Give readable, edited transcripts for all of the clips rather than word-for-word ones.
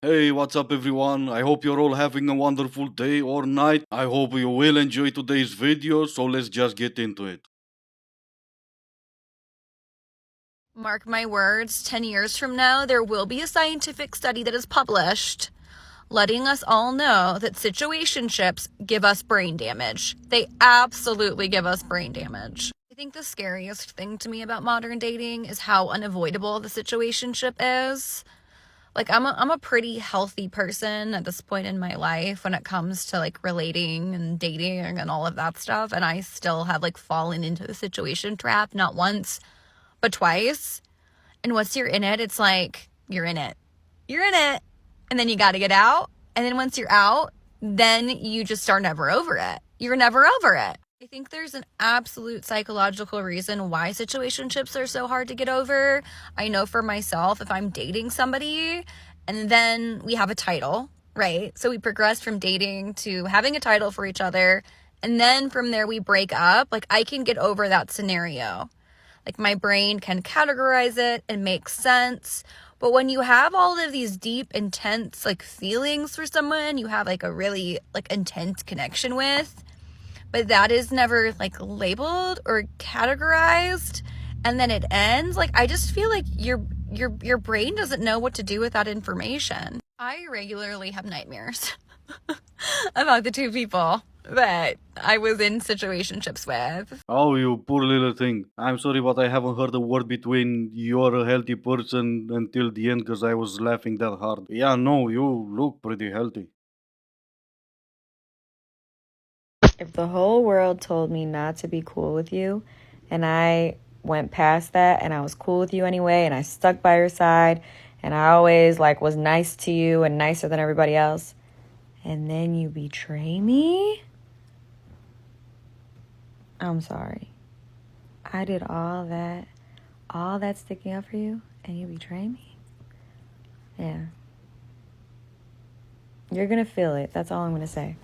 Hey, what's up everyone? I hope you're all having a wonderful day or night. I hope you will enjoy today's video, so let's just get into it. Mark my words, 10 years from now, there will be a scientific study that is published letting us all know that situationships give us brain damage. They absolutely give us brain damage. I think the scariest thing to me about modern dating is how unavoidable the situationship is. Like I'm a pretty healthy person at this point in my life when it comes to like relating and dating and all of that stuff, and I still have like fallen into the situation trap not once but twice. And once you're in it, it's like you're in it. You're in it. And then you got to get out. And then once you're out, then you just are never over it. You're never over it. I think there's an absolute psychological reason why situationships are so hard to get over. I know for myself, if I'm dating somebody and then we have a title, right? So we progress from dating to having a title for each other. And then from there we break up. Like I can get over that scenario. Like my brain can categorize it and make sense. But when you have all of these deep, intense like feelings for someone, you have like a really like intense connection with, but that is never like labeled or categorized, and then it ends. Like I just feel like your brain doesn't know what to do with that information. I regularly have nightmares about the two people that I was in situationships with. Oh, you poor little thing. I'm sorry, but I haven't heard a word between you're a healthy person until the end because I was laughing that hard. Yeah, no, you look pretty healthy. If the whole world told me not to be cool with you and I went past that and I was cool with you anyway and I stuck by your side and I always like was nice to you and nicer than everybody else, and then you betray me, I'm sorry. I did all that sticking up for you and you betray me? Yeah. You're gonna feel it. That's all I'm gonna say.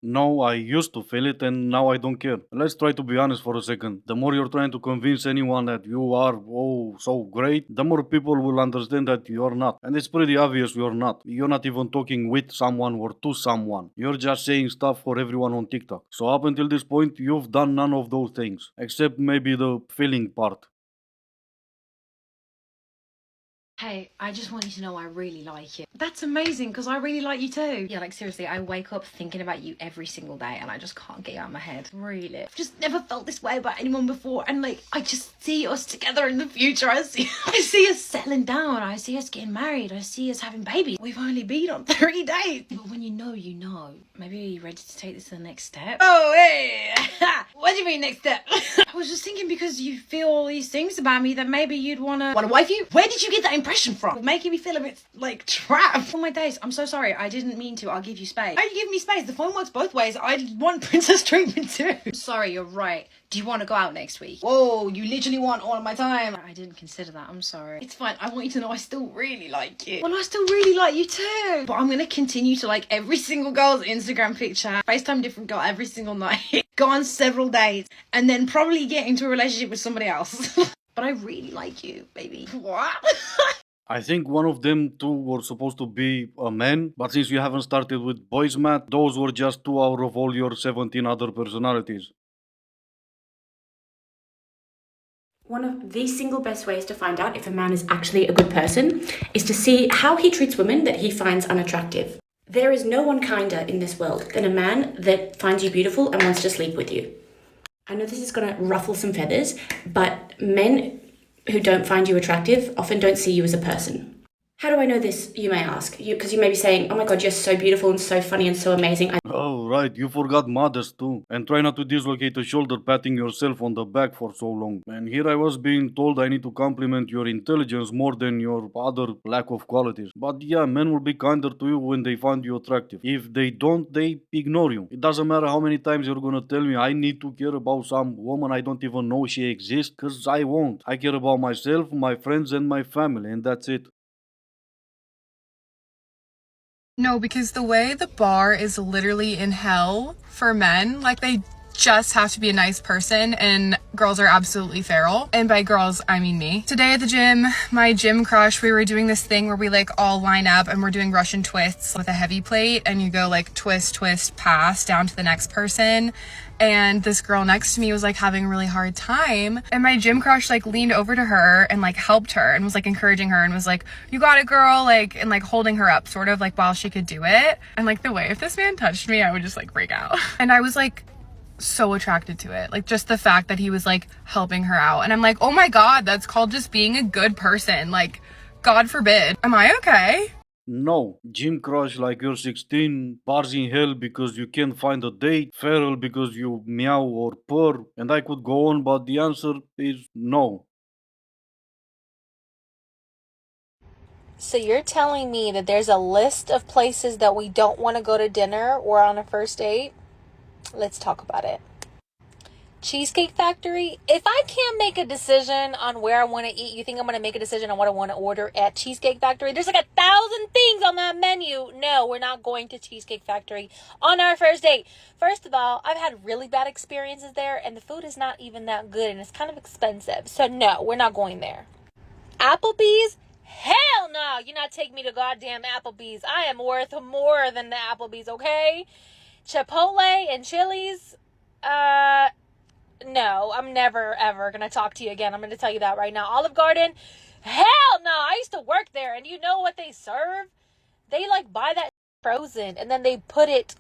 No, I used to feel it and now I don't care. Let's try to be honest for a second. The more you're trying to convince anyone that you are, oh, so great, the more people will understand that you're not. And it's pretty obvious you're not. You're not even talking with someone or to someone. You're just saying stuff for everyone on TikTok. So up until this point, you've done none of those things. Except maybe the feeling part. Hey, I just want you to know I really like you. That's amazing, because I really like you too. Yeah, like seriously, I wake up thinking about you every single day and I just can't get you out of my head. Really. I've just never felt this way about anyone before, and like I just see us together in the future. I see us settling down. I see us getting married. I see us having babies. We've only been on 3 dates. But when you know, you know. Maybe you're ready to take this to the next step. Oh, hey! What do you mean next step? I was just thinking, because you feel all these things about me, that maybe you'd wanna wife you? Where did you get that impression from? Making me feel a bit like trapped. On my days, I'm so sorry. I didn't mean to. I'll give you space. Why you give me space? The phone works both ways. I want princess treatment too. I'm sorry, you're right. Do you want to go out next week? Whoa, you literally want all of my time. I didn't consider that. I'm sorry. It's fine. I want you to know I still really like you. Well, I still really like you too. But I'm gonna continue to like every single girl's Instagram picture, FaceTime different girl every single night, go on several dates, and then probably get into a relationship with somebody else. But I really like you, baby. What? I think one of them two were supposed to be a man, but since you haven't started with boys math, those were just 2 out of all your 17 other personalities. One of the single best ways to find out if a man is actually a good person is to see how he treats women that he finds unattractive. There is no one kinder in this world than a man that finds you beautiful and wants to sleep with you. I know this is going to ruffle some feathers, but men who don't find you attractive often don't see you as a person. How do I know this, you may ask? Because you may be saying, oh my god, you're so beautiful and so funny and so amazing. Oh, right, you forgot modest too. And try not to dislocate a shoulder patting yourself on the back for so long. And here I was being told I need to compliment your intelligence more than your other lack of qualities. But yeah, men will be kinder to you when they find you attractive. If they don't, they ignore you. It doesn't matter how many times you're gonna tell me I need to care about some woman I don't even know she exists, cause I won't. I care about myself, my friends, and my family, and that's it. No, because the way the bar is literally in hell for men, like they just have to be a nice person, and girls are absolutely feral. And by girls, I mean me. Today at the gym, my gym crush, we were doing this thing where we like all line up and we're doing Russian twists with a heavy plate, and you go like twist, twist, pass down to the next person. And this girl next to me was like having a really hard time, and my gym crush like leaned over to her and like helped her and was like encouraging her and was like, "You got it, girl," like, and like holding her up sort of like while she could do it. And like the way if this man touched me, I would just like freak out. And I was like so attracted to it, like just the fact that he was like helping her out, and I'm like, oh my god, that's called just being a good person. Like, God forbid. Am I okay? No, gym crush like you're 16, bars in hell because you can't find a date, feral because you meow or purr, and I could go on, but the answer is no. So you're telling me that there's a list of places that we don't want to go to dinner or on a first date? Let's talk about it. Cheesecake Factory. If I can't make a decision on where I want to eat, you think I'm going to make a decision on what I want to order at Cheesecake Factory? There's like 1,000 things on that menu. No, we're not going to Cheesecake Factory on our first date. First of all, I've had really bad experiences there, and the food is not even that good, and it's kind of expensive. So no, we're not going there. Applebee's? Hell no, you're not taking me to goddamn Applebee's. I am worth more than the Applebee's, okay? Chipotle and Chili's, no, I'm never ever gonna talk to you again. I'm gonna tell you that right now. Olive Garden, hell no. I used to work there, and you know what they serve? They like buy that frozen and then they put it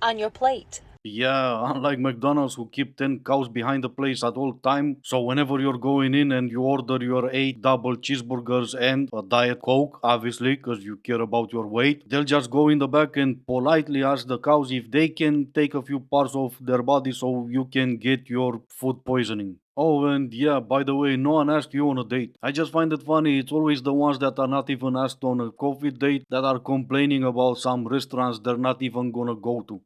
on your plate. Yeah, unlike McDonald's who keep 10 cows behind the place at all time, so whenever you're going in and you order your 8 double cheeseburgers and a Diet Coke, obviously, because you care about your weight, they'll just go in the back and politely ask the cows if they can take a few parts of their body so you can get your food poisoning. Oh, and yeah, by the way, no one asked you on a date. I just find it funny, it's always the ones that are not even asked on a coffee date that are complaining about some restaurants they're not even gonna go to.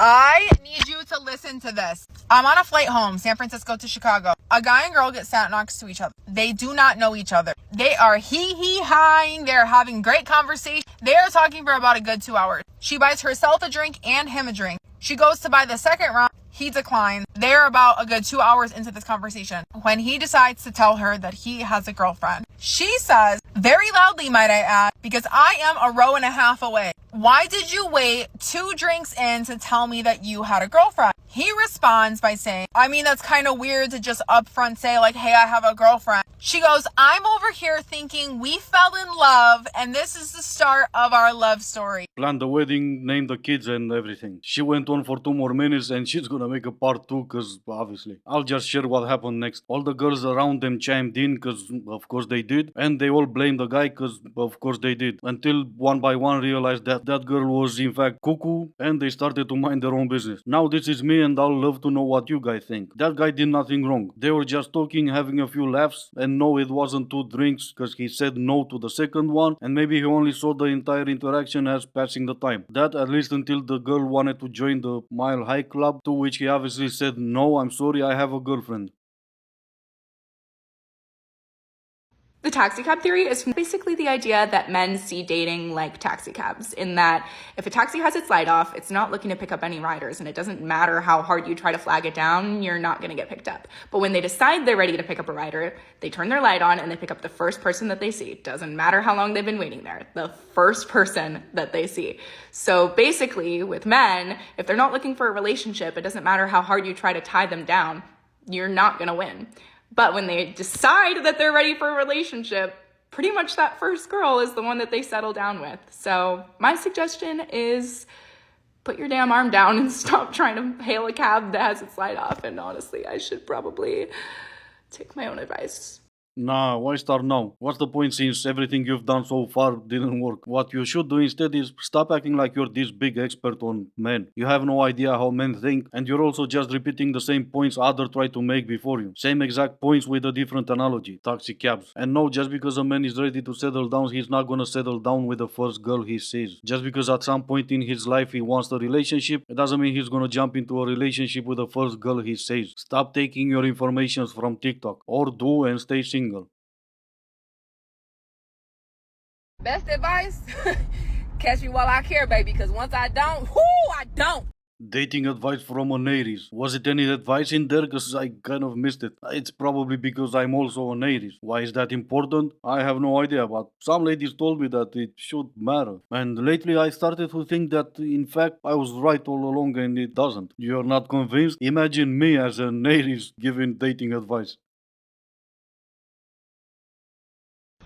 I need you to listen to this. I'm on a flight home, San Francisco to Chicago. A guy and girl get sat next to each other. They do not know each other. They are hee-hee-hawing. They're having great conversation. They are talking for about a good 2 hours. She buys herself a drink and him a drink. She goes to buy the second round. He declines. They're about a good 2 hours into this conversation when he decides to tell her that he has a girlfriend. She says, very loudly, might I add, because I am a row and a half away. Why did you wait 2 drinks in to tell me that you had a girlfriend? He responds by saying, I mean, that's kind of weird to just upfront say like, hey, I have a girlfriend. She goes, I'm over here thinking we fell in love and this is the start of our love story. Planned the wedding, named the kids and everything. She went on for 2 more minutes and she's gonna make a part 2 cause obviously. I'll just share what happened next. All the girls around them chimed in cause of course they did. And they all blamed the guy cause of course they did. Until one by one realized that that girl was in fact cuckoo and they started to mind their own business. Now this is me and I'll love to know what you guys think. That guy did nothing wrong. They were just talking, having a few laughs, and no, it wasn't 2 drinks because he said no to the second one, and maybe he only saw the entire interaction as passing the time. That at least until the girl wanted to join the Mile High Club, to which he obviously said no, I'm sorry, I have a girlfriend. The taxi cab theory is basically the idea that men see dating like taxi cabs, in that if a taxi has its light off, it's not looking to pick up any riders, and it doesn't matter how hard you try to flag it down, you're not going to get picked up. But when they decide they're ready to pick up a rider, they turn their light on and they pick up the first person that they see. Doesn't matter how long they've been waiting there, the first person that they see. So basically, with men, if they're not looking for a relationship, it doesn't matter how hard you try to tie them down, you're not going to win. But when they decide that they're ready for a relationship, pretty much that first girl is the one that they settle down with. So my suggestion is put your damn arm down and stop trying to hail a cab that has its light off. And honestly, I should probably take my own advice. Nah, why start now? What's the point since everything you've done so far didn't work? What you should do instead is stop acting like you're this big expert on men. You have no idea how men think, and you're also just repeating the same points others tried to make before you. Same exact points with a different analogy, taxi cabs. And no, just because a man is ready to settle down, he's not gonna settle down with the first girl he sees. Just because at some point in his life he wants a relationship, it doesn't mean he's gonna jump into a relationship with the first girl he sees. Stop taking your information from TikTok, or do and stay single. Best advice? Catch me while I care, baby, because once I don't, whoo, I don't. Dating advice from an Aries. Was it any advice in there? Because I kind of missed it. It's probably because I'm also an Aries. Why is that important? I have no idea, but some ladies told me that it should matter. And lately I started to think that in fact I was right all along and it doesn't. You're not convinced? Imagine me as an Aries giving dating advice.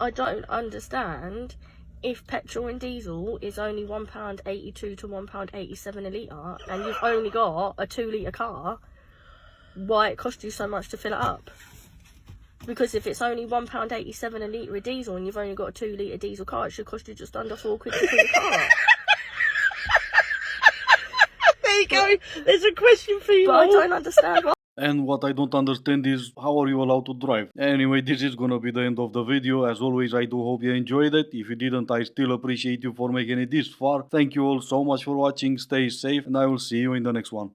I don't understand if petrol and diesel is only £1.82 to £1.87 a litre and you've only got a 2 litre car, why it costs you so much to fill it up. Because if it's only £1.87 a litre of diesel and you've only got a 2 litre diesel car, it should cost you just under £4 to fill your car. There you go. There's a question for you. But I don't understand why. And what I don't understand is how are you allowed to drive? Anyway, this is gonna be the end of the video. As always, I do hope you enjoyed it. If you didn't, I still appreciate you for making it this far. Thank you all so much for watching. Stay safe and I will see you in the next one.